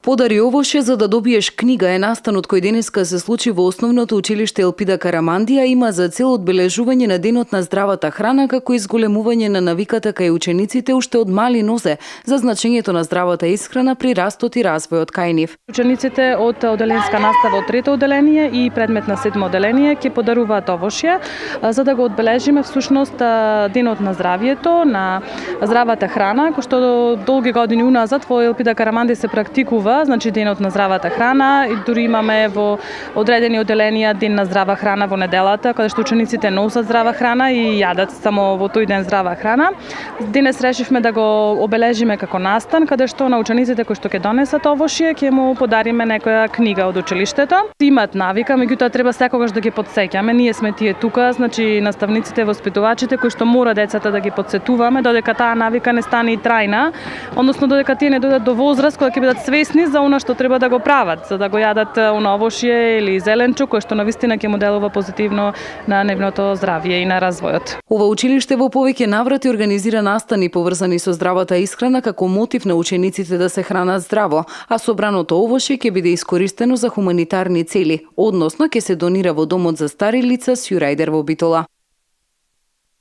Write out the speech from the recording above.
Подари овоше за да добиеш книга е настанот кој денеска се случи во основното училиште Елпида Карамандија, има за цел одбележување на денот на здравата храна како изголемување на навиката кај учениците уште од мали нозе за значењето на здравата исхрана при растот и развојот кај нив. Учениците од оделенска настава од трето оделение и предмет на седмо оделение ќе подаруваат овошје за да го одбележиме всушност денот на здравието, на здравата храна, кој што долги години уназад во Елпида Карамандија се практикува, значи денот на здравата храна, и дури имаме во одредени оделенија ден на здрава храна во неделата, каде што учениците носат здрава храна и јадат само во тој ден здрава храна. Денес решивме да го обележиме како настан, каде што на учениците кои што ќе донесат овошје ќе му подариме некоја книга од училиштето. Имаат навика, меѓутоа треба секогаш да ги потсеќаме. Ние сме тие тука, значи наставниците, воспитувачите кои што мора децата да ги потсетуваме додека таа навика не стане и трајна, односно додека тие не дојдат до возраст кога ќе бидат свесни за она што треба да го прават, за да го јадат оно овошје или зеленчук кој што навистина ќе му делува позитивно на нивното здравје и на развојот. Ова училиште во повеќе наврати организира настани поврзани со здравата исхрана како мотив на учениците да се хранат здраво, а собраното овошје ќе биде искористено за хуманитарни цели, односно ќе се донира во домот за стари лица Сјурајдер во Битола.